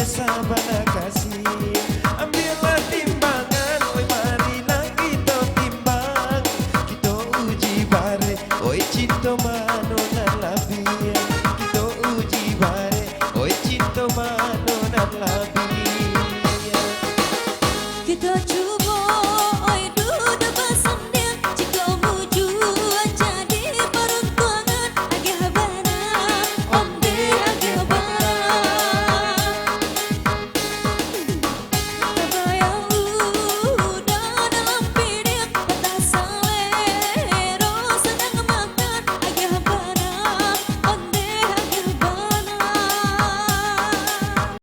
sabana kasih. Ambillah timbangan, oi marilah kita timbang, kita uji bare, oi cinta manonan labi, kita uji bare, oi cinta manonan labi.